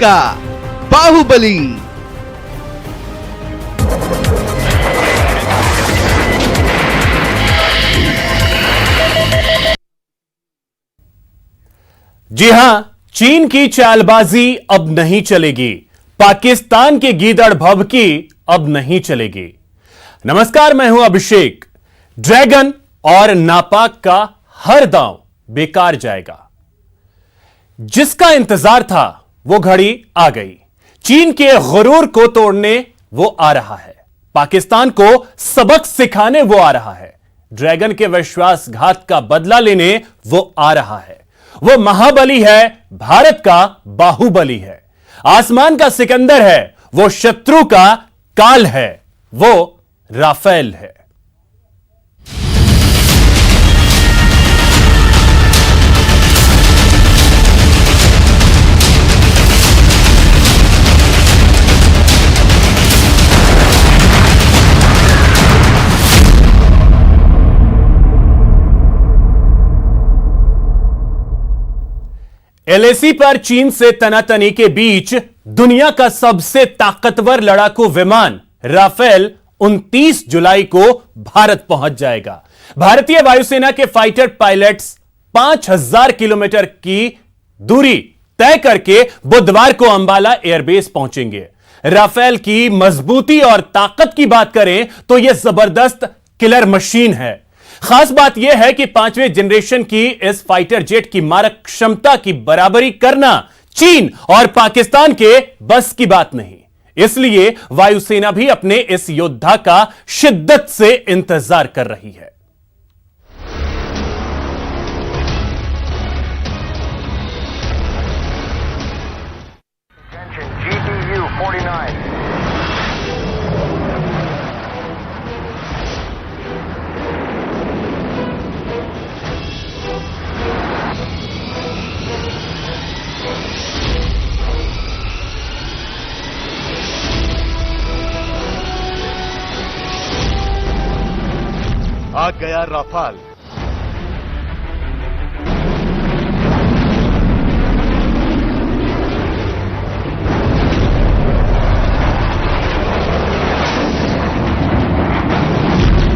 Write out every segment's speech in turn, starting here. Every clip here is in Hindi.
पक्का बाहुबली। जी हां, चीन की चालबाजी अब नहीं चलेगी, पाकिस्तान के गीदड़ भभकी अब नहीं चलेगी। नमस्कार, मैं हूं अभिषेक। ड्रैगन और नापाक का हर दांव बेकार जाएगा। जिसका इंतजार था वो घड़ी आ गई। चीन के गुरूर को तोड़ने वो आ रहा है, पाकिस्तान को सबक सिखाने वो आ रहा है, ड्रैगन के विश्वासघात का बदला लेने वो आ रहा है। वो महाबली है, भारत का बाहुबली है, आसमान का सिकंदर है, वो शत्रु का काल है, वो राफेल है। एलएसी पर चीन से तनातनी के बीच दुनिया का सबसे ताकतवर लड़ाकू विमान राफेल 29 जुलाई को भारत पहुंच जाएगा। भारतीय वायुसेना के फाइटर पायलट्स 5000 किलोमीटर की दूरी तय करके बुधवार को अंबाला एयरबेस पहुंचेंगे। राफेल की मजबूती और ताकत की बात करें तो यह जबरदस्त किलर मशीन है। खास बात यह है कि 5वें जनरेशन की इस फाइटर जेट की मारक क्षमता की बराबरी करना चीन और पाकिस्तान के बस की बात नहीं। इसलिए वायुसेना भी अपने इस योद्धा का शिद्दत से इंतजार कर रही है। GBU 49. आ गया राफाल।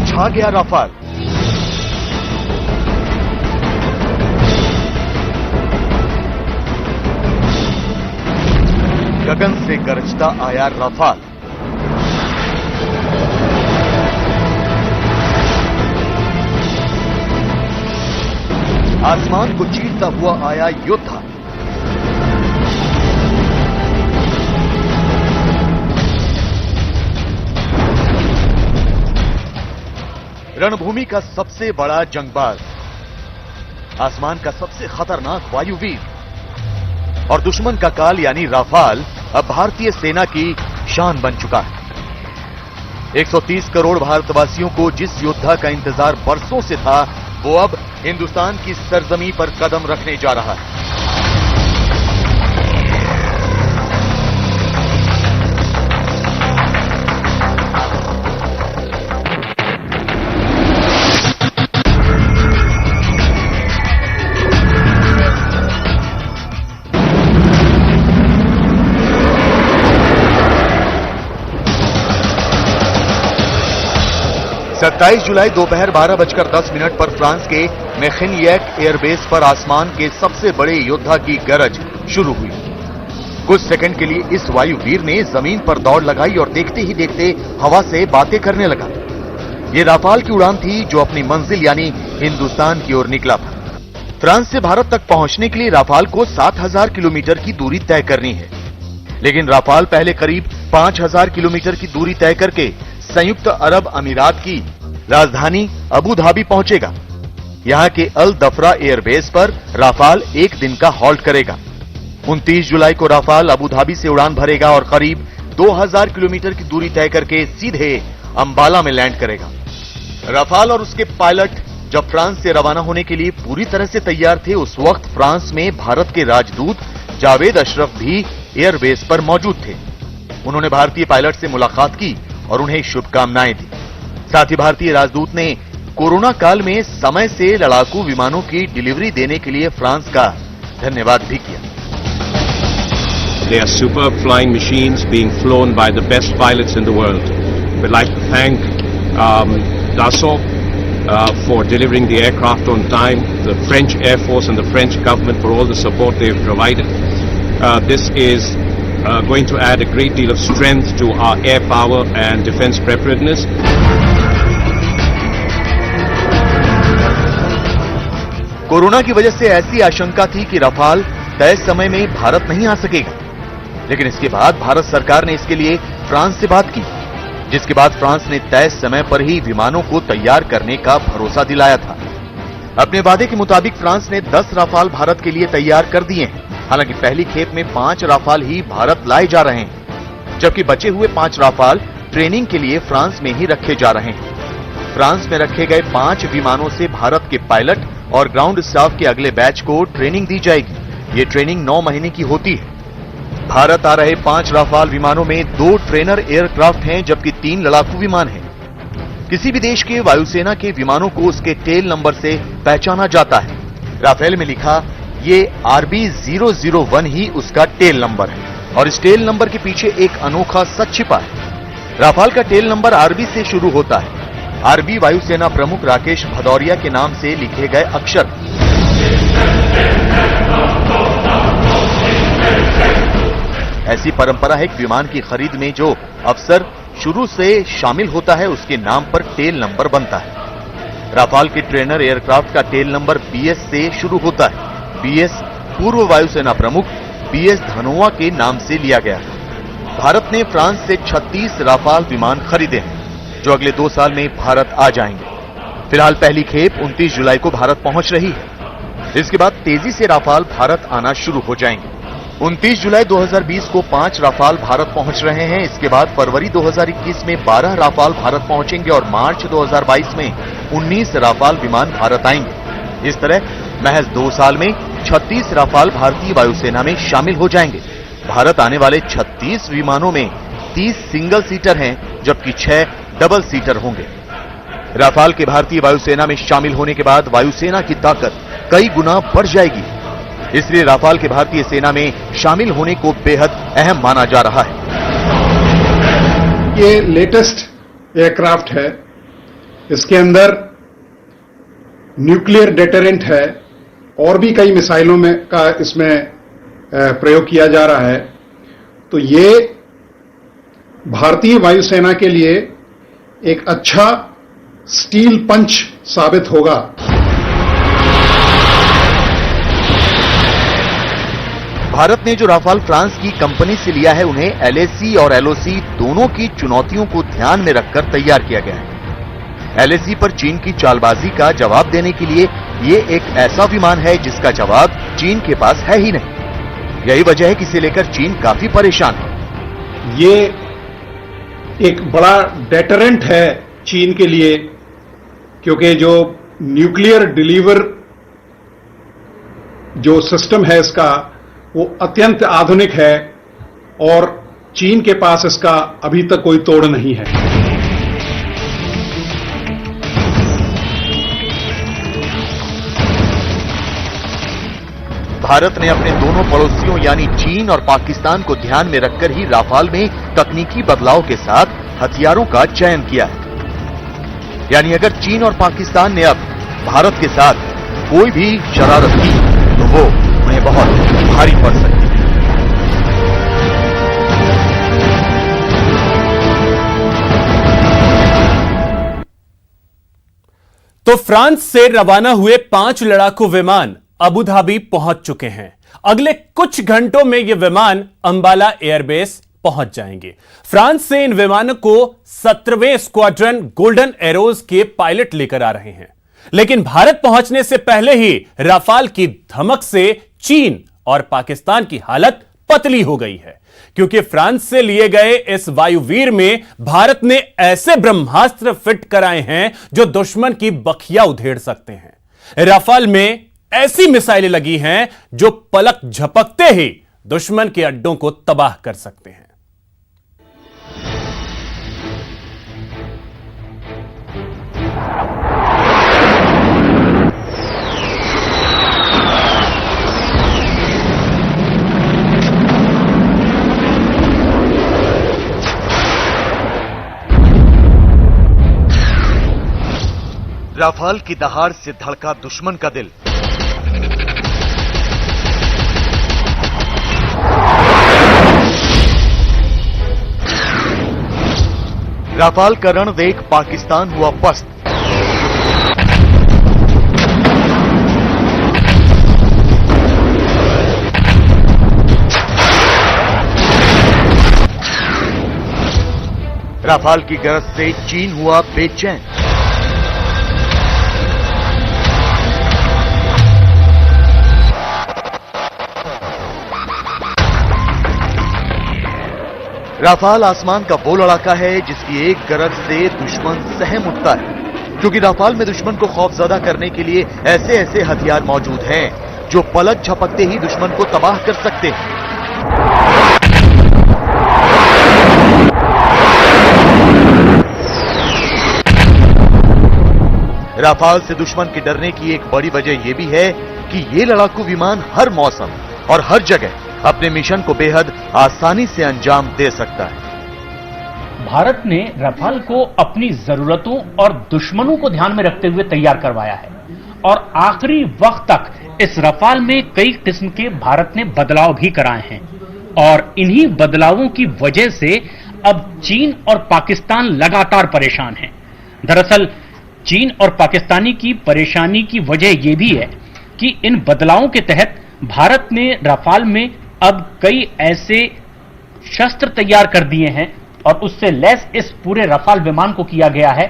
छा गया राफाल। गगन से गरजता आया राफाल। आसमान को चीरता हुआ आया योद्धा। रणभूमि का सबसे बड़ा जंगबाज, आसमान का सबसे खतरनाक वायुवीर और दुश्मन का काल यानी राफाल अब भारतीय सेना की शान बन चुका है। 130 करोड़ भारतवासियों को जिस योद्धा का इंतजार बरसों से था, वो अब हिंदुस्तान की सरजमी पर कदम रखने जा रहा है। 27 जुलाई दोपहर 12:10 पर फ्रांस के मेखिनियक एयरबेस पर आसमान के सबसे बड़े योद्धा की गरज शुरू हुई। कुछ सेकंड के लिए इस वायुवीर ने जमीन पर दौड़ लगाई और देखते ही देखते हवा से बातें करने लगा। ये राफाल की उड़ान थी जो अपनी मंजिल यानी हिंदुस्तान की ओर निकला था। फ्रांस से भारत तक पहुंचने के लिए राफाल को 7000 किलोमीटर की दूरी तय करनी है, लेकिन राफाल पहले करीब 5000 किलोमीटर की दूरी तय करके संयुक्त अरब अमीरात की राजधानी अबू धाबी पहुंचेगा। यहां के अल दफरा एयरबेस पर राफाल एक दिन का हॉल्ट करेगा। 29 जुलाई को राफाल अबू धाबी से उड़ान भरेगा और करीब 2000 किलोमीटर की दूरी तय करके सीधे अंबाला में लैंड करेगा। राफाल और उसके पायलट जब फ्रांस से रवाना होने के लिए पूरी तरह से तैयार थे, उस वक्त फ्रांस में भारत के राजदूत जावेद अशरफ भी एयरबेस पर मौजूद थे। उन्होंने भारतीय पायलट से मुलाकात की और उन्हें शुभकामनाएं दी। साथ ही भारतीय राजदूत ने कोरोना काल में समय से लड़ाकू विमानों की डिलीवरी देने के लिए फ्रांस का धन्यवाद भी किया। They are superb flying machines being flown by the best pilots in the world. We'd like to thank Dassault for delivering the aircraft on time, the French Air Force and the French government for all the support they've provided. This is going to add a great deal of strength to our air power and defense preparedness. Corona की वजह से ऐसी आशंका थी कि रफाल तय समय में भारत नहीं आ सकेगा, लेकिन इसके बाद भारत सरकार ने इसके लिए फ्रांस से बात की, जिसके बाद फ्रांस ने तय समय पर ही विमानों को तैयार करने का भरोसा दिलाया था। अपने वादे के मुताबिक फ्रांस ने 10 राफाल भारत के लिए तैयार कर दिए हैं। हालांकि पहली खेप में 5 राफाल ही भारत लाए जा रहे हैं, जबकि बचे हुए 5 राफाल ट्रेनिंग के लिए फ्रांस में ही रखे जा रहे हैं। फ्रांस में रखे गए 5 विमानों से भारत के पायलट और ग्राउंड स्टाफ के अगले बैच को ट्रेनिंग दी जाएगी। ये ट्रेनिंग 9 महीने की होती है। भारत आ रहे 5 राफाल विमानों में 2 ट्रेनर एयरक्राफ्ट हैं, जबकि 3 लड़ाकू विमान हैं। किसी भी देश के वायुसेना के विमानों को उसके टेल नंबर से पहचाना जाता है। राफेल में लिखा ये RB001 ही उसका टेल नंबर है, और इस टेल नंबर के पीछे एक अनोखा सच छिपा है। राफाल का टेल नंबर RB से शुरू होता है। RB वायुसेना प्रमुख राकेश भदौरिया के नाम से लिखे गए अक्षर। ऐसी परंपरा है कि विमान की खरीद में जो अफसर शुरू से शामिल होता है उसके नाम पर टेल नंबर बनता है। राफाल के ट्रेनर एयरक्राफ्ट का टेल नंबर BS से शुरू होता है। BS पूर्व वायुसेना प्रमुख BS धनोआ के नाम से लिया गया है। भारत ने फ्रांस से 36 राफाल विमान खरीदे हैं, जो अगले 2 साल में भारत आ जाएंगे। फिलहाल पहली खेप 29 जुलाई को भारत पहुंच रही है। इसके बाद तेजी से राफाल भारत आना शुरू हो जाएंगे। 29 जुलाई 2020 को 5 राफाल भारत पहुंच रहे हैं। इसके बाद फरवरी 2021 में 12 राफाल भारत पहुंचेंगे और मार्च 2022 में 19 राफाल विमान भारत आएंगे। इस तरह महज 2 साल में 36 राफाल भारतीय वायुसेना में शामिल हो जाएंगे। भारत आने वाले 36 विमानों में 30 सिंगल सीटर हैं, जबकि 6 डबल सीटर होंगे। राफाल के भारतीय वायुसेना में शामिल होने के बाद वायुसेना की ताकत कई गुना बढ़ जाएगी। इसलिए राफाल के भारतीय सेना में शामिल होने को बेहद अहम माना जा रहा है। ये लेटेस्ट एयरक्राफ्ट है। इसके अंदर न्यूक्लियर डेटरेंट है और भी कई मिसाइलों में का इसमें प्रयोग किया जा रहा है। तो ये भारतीय वायुसेना के लिए एक अच्छा स्टील पंच साबित होगा। भारत ने जो राफाल फ्रांस की कंपनी से लिया है, उन्हें LAC और LOC दोनों की चुनौतियों को ध्यान में रखकर तैयार किया गया है। LAC पर चीन की चालबाजी का जवाब देने के लिए ये एक ऐसा विमान है जिसका जवाब चीन के पास है ही नहीं। यही वजह है कि इसे लेकर चीन काफी परेशान है। ये एक बड़ा डेटरेंट है चीन के लिए, क्योंकि जो न्यूक्लियर डिलीवर जो सिस्टम है इसका वो अत्यंत आधुनिक है और चीन के पास इसका अभी तक कोई तोड़ नहीं है। भारत ने अपने दोनों पड़ोसियों यानी चीन और पाकिस्तान को ध्यान में रखकर ही राफाल में तकनीकी बदलाव के साथ हथियारों का चयन किया है। यानी अगर चीन और पाकिस्तान ने अब भारत के साथ कोई भी शरारत की तो वो उन्हें बहुत भारी पड़ सकती है। तो फ्रांस से रवाना हुए 5 लड़ाकू विमान अबू धाबी पहुंच चुके हैं। अगले कुछ घंटों में ये विमान अंबाला एयरबेस पहुंच जाएंगे। फ्रांस से इन विमानों को 17वें स्क्वाड्रन गोल्डन एरोज के पायलट लेकर आ रहे हैं। लेकिन भारत पहुंचने से पहले ही राफाल की धमक से चीन और पाकिस्तान की हालत पतली हो गई है, क्योंकि फ्रांस से लिए गए इस वायुवीर में भारत ने ऐसे ब्रह्मास्त्र फिट कराए हैं जो दुश्मन की बखिया उधेड़ सकते हैं। राफाल में ऐसी मिसाइलें लगी हैं जो पलक झपकते ही दुश्मन के अड्डों को तबाह कर सकते हैं। राफाल की दहाड़ से धड़का दुश्मन का दिल। राफाल का रण देख पाकिस्तान हुआ पस्त। राफाल की गरज से चीन हुआ बेचैन। राफाल आसमान का वो लड़ाका है जिसकी एक गरज से दुश्मन सहम उठता है, क्योंकि राफाल में दुश्मन को खौफजदा करने के लिए ऐसे ऐसे हथियार मौजूद हैं जो पलक झपकते ही दुश्मन को तबाह कर सकते हैं। राफाल से दुश्मन के डरने की एक बड़ी वजह यह भी है कि ये लड़ाकू विमान हर मौसम और हर जगह अपने मिशन को बेहद आसानी से अंजाम दे सकता है। भारत ने राफाल को अपनी जरूरतों और दुश्मनों को ध्यान में रखते हुए तैयार करवाया है और आखिरी वक्त तक इस राफाल में कई किस्म के भारत ने बदलाव भी कराए हैं और इन्हीं बदलावों की वजह से अब चीन और पाकिस्तान लगातार परेशान हैं। दरअसल चीन और पाकिस्तानी की परेशानी की वजह यह भी है कि इन बदलावों के तहत भारत ने राफाल में अब कई ऐसे शस्त्र तैयार कर दिए हैं और उससे लैस इस पूरे राफाल विमान को किया गया है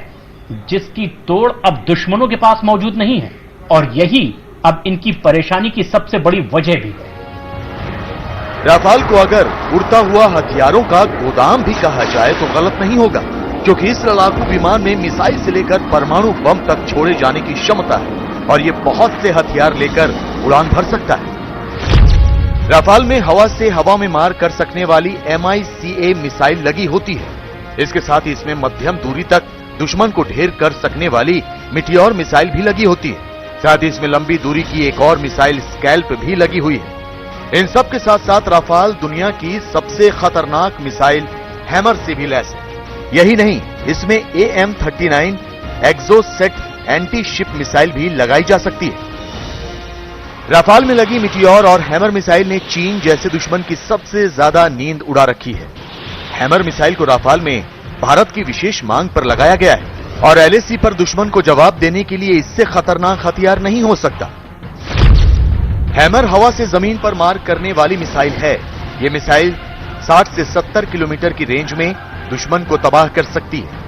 जिसकी तोड़ अब दुश्मनों के पास मौजूद नहीं है और यही अब इनकी परेशानी की सबसे बड़ी वजह भी है। राफाल को अगर उड़ता हुआ हथियारों का गोदाम भी कहा जाए तो गलत नहीं होगा, क्योंकि इस लड़ाकू विमान में मिसाइल से लेकर परमाणु बम तक छोड़े जाने की क्षमता है और ये बहुत से हथियार लेकर उड़ान भर सकता है। राफाल में हवा से हवा में मार कर सकने वाली MICA मिसाइल लगी होती है। इसके साथ ही इसमें मध्यम दूरी तक दुश्मन को ढेर कर सकने वाली मिटियोर मिसाइल भी लगी होती है। साथ ही इसमें लंबी दूरी की एक और मिसाइल स्कैल्प भी लगी हुई है। इन सब के साथ साथ राफाल दुनिया की सबसे खतरनाक मिसाइल हैमर से भी लैस है। यही नहीं, इसमें AM-39 Exocet anti ship missile भी लगाई जा सकती है। राफाल में लगी मिटियोर और हैमर मिसाइल ने चीन जैसे दुश्मन की सबसे ज्यादा नींद उड़ा रखी है। हैमर मिसाइल को राफाल में भारत की विशेष मांग पर लगाया गया है और LAC पर दुश्मन को जवाब देने के लिए इससे खतरनाक हथियार नहीं हो सकता। हैमर हवा से जमीन पर मार करने वाली मिसाइल है। यह मिसाइल 60 से 70 किलोमीटर की रेंज में दुश्मन को तबाह कर सकती है।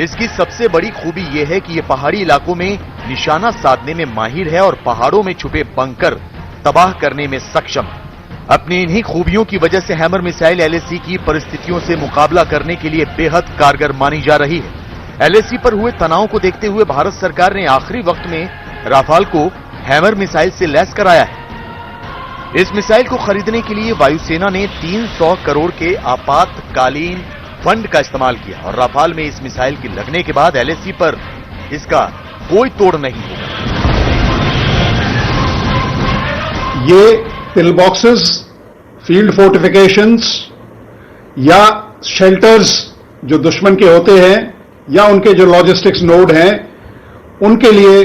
इसकी सबसे बड़ी खूबी यह है कि यह पहाड़ी इलाकों में निशाना साधने में माहिर है और पहाड़ों में छुपे बंकर तबाह करने में सक्षम है। अपनी इन्हीं खूबियों की वजह से हैमर मिसाइल LAC की परिस्थितियों से मुकाबला करने के लिए बेहद कारगर मानी जा रही है। LAC पर हुए तनाव को देखते हुए भारत सरकार ने आखिरी वक्त में राफाल को हैमर मिसाइल से लैस कराया है। इस मिसाइल को खरीदने के लिए वायुसेना ने 300 करोड़ के आपातकालीन फंड का इस्तेमाल किया और राफाल में इस मिसाइल के लगने के बाद LAC पर इसका कोई तोड़ नहीं होगा। ये पिल बॉक्सेस, फील्ड फोर्टिफिकेशंस या शेल्टर्स जो दुश्मन के होते हैं या उनके जो लॉजिस्टिक्स नोड हैं उनके लिए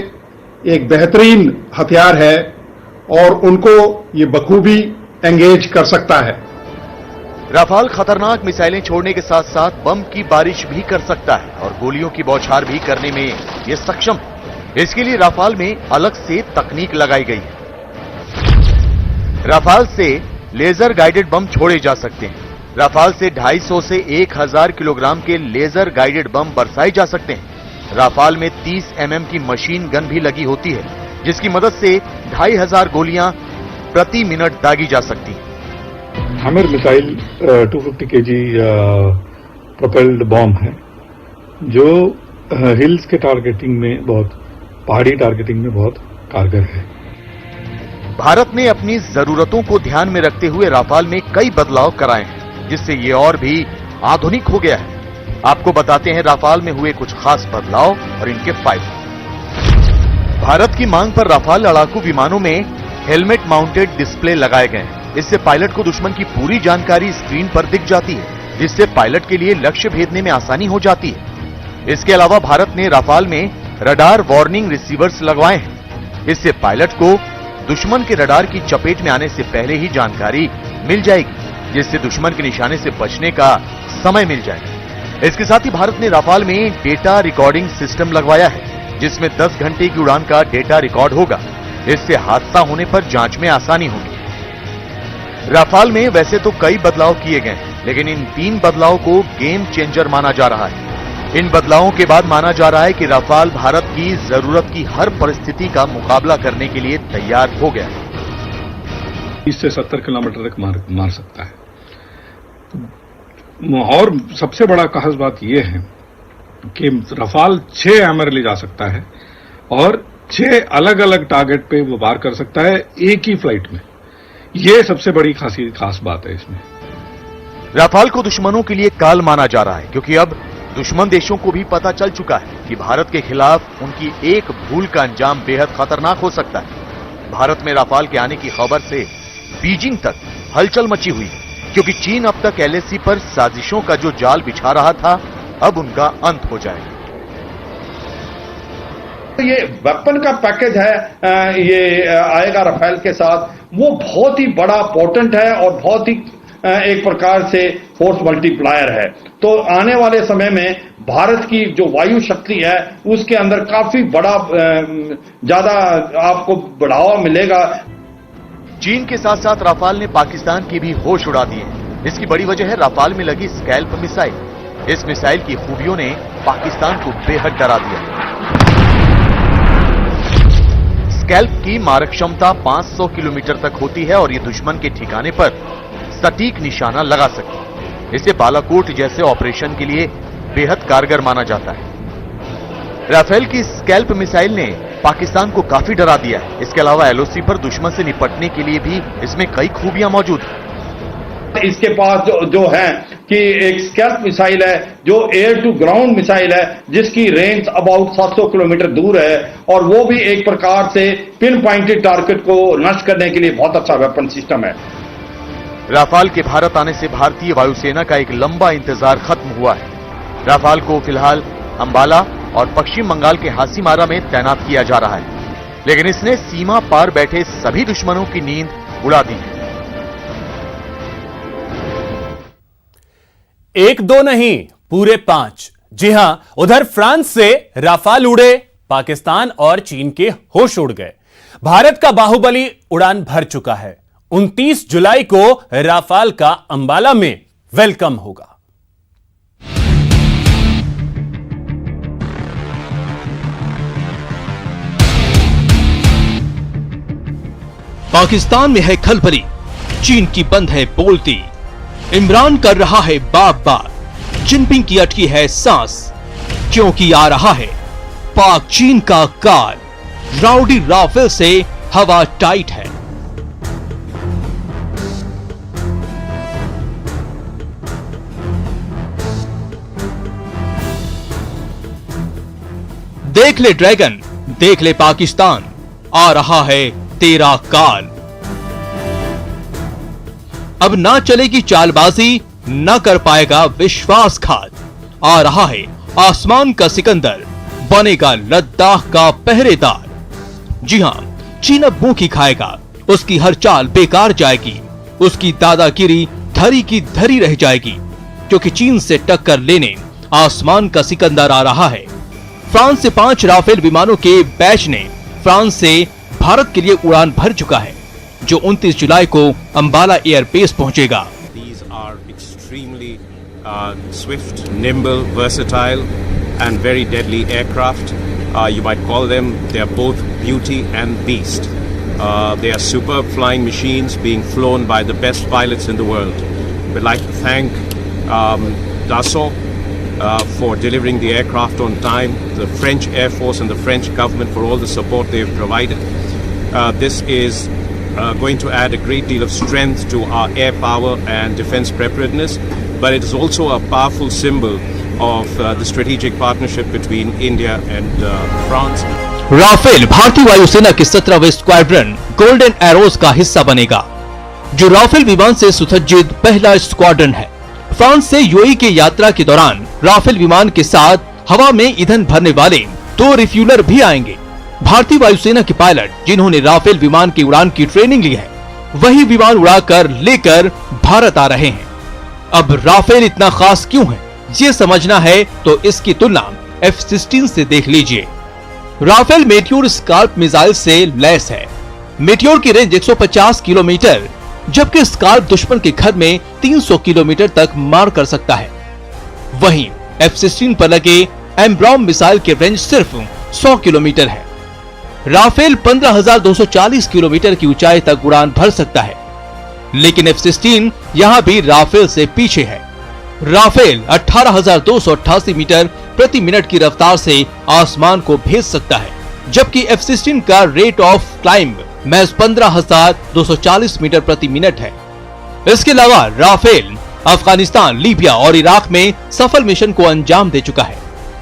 एक बेहतरीन हथियार है और उनको ये बखूबी एंगेज कर सकता है। राफाल खतरनाक मिसाइलें छोड़ने के साथ साथ बम की बारिश भी कर सकता है और गोलियों की बौछार भी करने में यह सक्षम है। इसके लिए राफाल में अलग से तकनीक लगाई गई है। राफाल से लेजर गाइडेड बम छोड़े जा सकते हैं। राफाल से 250 से 1000 किलोग्राम के लेजर गाइडेड बम बरसाए जा सकते हैं। राफाल में 30 mm की मशीन गन भी लगी होती है जिसकी मदद से 2500 गोलियां प्रति मिनट दागी जा सकती हैं। Hammer missile 250 kg propelled bomb है जो हिल्स के टारगेटिंग में पहाड़ी टारगेटिंग में बहुत कारगर है। भारत ने अपनी जरूरतों को ध्यान में रखते हुए राफाल में कई बदलाव कराए हैं जिससे ये और भी आधुनिक हो गया है। आपको बताते हैं राफाल में हुए कुछ खास बदलाव और इनके फायदे। भारत की मांग पर राफाल लड़ाकू विमानों में हेलमेट माउंटेड डिस्प्ले लगाए गए हैं। इससे पायलट को दुश्मन की पूरी जानकारी स्क्रीन पर दिख जाती है जिससे पायलट के लिए लक्ष्य भेदने में आसानी हो जाती है। इसके अलावा भारत ने राफाल में रडार वार्निंग रिसीवर्स लगवाए हैं। इससे पायलट को दुश्मन के रडार की चपेट में आने से पहले ही जानकारी मिल जाएगी, जिससे दुश्मन के निशाने से बचने का समय मिल जाएगा। इसके साथ ही भारत ने राफाल में डेटा रिकॉर्डिंग सिस्टम लगवाया है, जिसमें 10 घंटे की उड़ान का डेटा रिकॉर्ड होगा। इससे हादसा होने पर जांच में आसानी होगी। राफाल में वैसे तो कई बदलाव किए गए हैं, लेकिन इन 3 बदलावों को गेम चेंजर माना जा रहा है। इन बदलावों के बाद माना जा रहा है कि राफाल भारत की जरूरत की हर परिस्थिति का मुकाबला करने के लिए तैयार हो गया है। 30 से 70 किलोमीटर तक मार सकता है। और सबसे बड़ा खास बात यह है कि राफाल 6 हैमर ले जा सकता है और 6 अलग अलग टारगेट पे वो वार कर सकता है एक ही फ्लाइट में। यह सबसे बड़ी खास बात है इसमें। राफाल को दुश्मनों के लिए काल माना जा रहा है, क्योंकि अब दुश्मन देशों को भी पता चल चुका है कि भारत के खिलाफ उनकी एक भूल का अंजाम बेहद खतरनाक हो सकता है। भारत में राफाल के आने की खबर से बीजिंग तक हलचल मची हुई है, क्योंकि चीन अब तक LAC पर साजिशों का जो जाल बिछा रहा था, अब उनका अंत हो जाएगा। ये वेपन का पैकेज है, ये आएगा राफेल के साथ, वो बहुत ही बड़ा पोटेंट है और बहुत ही एक प्रकार से फोर्स मल्टीप्लायर है। तो आने वाले समय में भारत की जो वायु शक्ति है उसके अंदर काफी बड़ा ज्यादा आपको बढ़ावा मिलेगा। चीन के साथ साथ राफाल ने पाकिस्तान की भी होश उड़ा दी है। इसकी बड़ी वजह है राफाल में लगी स्कैल्प मिसाइल। इस मिसाइल की खूबियों ने पाकिस्तान को बेहद डरा दिया। स्कैल्प की मारक क्षमता 500 किलोमीटर तक होती है और ये दुश्मन के ठिकाने पर सटीक निशाना लगा सकती है। इसे बालाकोट जैसे ऑपरेशन के लिए बेहद कारगर माना जाता है। राफेल की स्कैल्प मिसाइल ने पाकिस्तान को काफी डरा दिया है। इसके अलावा LOC पर दुश्मन से निपटने के लिए भी इसमें कई खूबियां मौजूद हैं। इसके पास जो है कि एक स्कैल्प मिसाइल है जो एयर टू ग्राउंड मिसाइल है, जिसकी रेंज अबाउट 700 किलोमीटर दूर है और वो भी एक प्रकार से पिन पॉइंटेड टारगेट को नष्ट करने के लिए बहुत अच्छा वेपन सिस्टम है। राफाल के भारत आने से भारतीय वायुसेना का एक लंबा इंतजार खत्म हुआ है। राफाल को फिलहाल अंबाला और पश्चिम बंगाल के हासीमारा में तैनात किया जा रहा है, लेकिन इसने सीमा पार बैठे सभी दुश्मनों की नींद उड़ा दी है। 1 2 नहीं, पूरे 5। जी हां, उधर फ्रांस से राफाल उड़े, पाकिस्तान और चीन के होश उड़ गए। भारत का बाहुबली उड़ान भर चुका है। 29 जुलाई को राफाल का अंबाला में वेलकम होगा। पाकिस्तान में है खलबली, चीन की बंद है बोलती। इमरान कर रहा है बाग बाग, जिनपिंग की अटकी है सांस, क्योंकि आ रहा है पाक चीन का काल। राउडी राफेल से हवा टाइट है। देख ले ड्रैगन, देख ले पाकिस्तान, आ रहा है तेरा काल। अब ना चलेगी चालबाजी, न कर पाएगा विश्वासघात। आ रहा है आसमान का सिकंदर, बनेगा लद्दाख का पहरेदार। जी हां, चीन अब मुंह की खाएगा, उसकी हर चाल बेकार जाएगी, उसकी दादागिरी धरी की धरी रह जाएगी, क्योंकि चीन से टक्कर लेने आसमान का सिकंदर आ रहा है। फ्रांस से 5 राफेल विमानों के बैच ने फ्रांस से भारत के लिए उड़ान भर चुका है, जो 29 जुलाई को अंबाला एयरबेस पहुंचेगा। These are extremely swift, nimble, versatile, and very deadly aircraft. You might call them. They are both beauty and beast. They are superb flying machines being flown by the best pilots in the world. We'd like to thank Dassault for delivering the aircraft on time, the French Air Force and the French government for all the support they have provided. This is going to add a great deal of strength to our air power and defense preparedness, but it is also a powerful symbol of the strategic partnership between India and France. Rafale भारतीय वायुसेना के 17वें स्क्वाड्रन गोल्डन एरोज का हिस्सा बनेगा, जो राफेल विमान से सुसज्जित पहला स्क्वाड्रन है। फ्रांस से यूएई की यात्रा के दौरान राफेल विमान के साथ हवा में ईंधन भरने वाले 2 रिफ्यूलर भी आएंगे। भारतीय वायुसेना के पायलट जिन्होंने राफेल विमान की उड़ान की ट्रेनिंग ली है, वही विमान उड़ाकर लेकर भारत आ रहे हैं। अब राफेल इतना खास क्यों है, ये समझना है तो इसकी तुलना F-16 से देख लीजिए। राफेल मेटियोर स्काल्प मिसाइल से लैस है। मेटियोर की रेंज 150 किलोमीटर, जबकि स्काल्प दुश्मन के घर में 300 किलोमीटर तक मार कर सकता है। वहीं F-16 पर लगे एम्ब्रॉम मिसाइल की रेंज सिर्फ 100 किलोमीटर है। राफेल 15,240 किलोमीटर की ऊंचाई तक उड़ान भर सकता है, लेकिन F-16 यहां भी राफेल से पीछे है। राफेल 18,288 मीटर प्रति मिनट की रफ्तार से आसमान को भेज सकता है, जबकि F-16 का रेट ऑफ क्लाइंब महज 15,240 मीटर प्रति मिनट है। इसके अलावा राफेल अफगानिस्तान, लीबिया और इराक में सफल मिशन को अंजाम दे चुका है,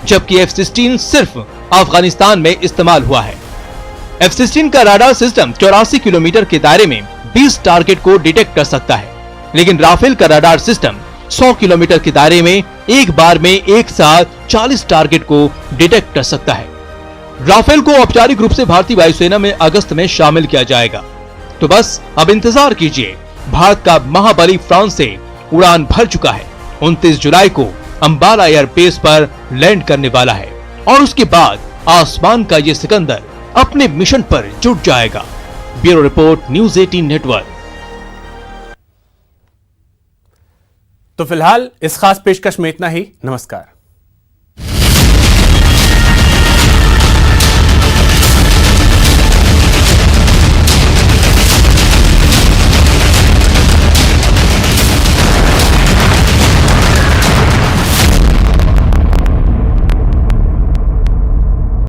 जबकि F-16 सिर्फ अफगानिस्तान में इस्तेमाल हुआ है। F-16 का राडार सिस्टम 84 किलोमीटर के दायरे में 20 टारगेट को डिटेक्ट कर सकता है, लेकिन राफेल का राडार सिस्टम 100 किलोमीटर के दायरे में एक बार में एक साथ 40 टारगेट को डिटेक्ट कर सकता है। राफेल को औपचारिक रूप से भारतीय वायुसेना में अगस्त में शामिल किया जाएगा। तो बस अब इंतजार कीजिए। भारत का महाबली फ्रांस से उड़ान भर चुका है। 29 जुलाई को अंबाला एयरबेस पर लैंड करने वाला है और उसके बाद आसमान का ये सिकंदर अपने मिशन पर जुट जाएगा। Bureau report, news 18 network. तो फिलहाल इस खास पेशकश में इतना ही। नमस्कार।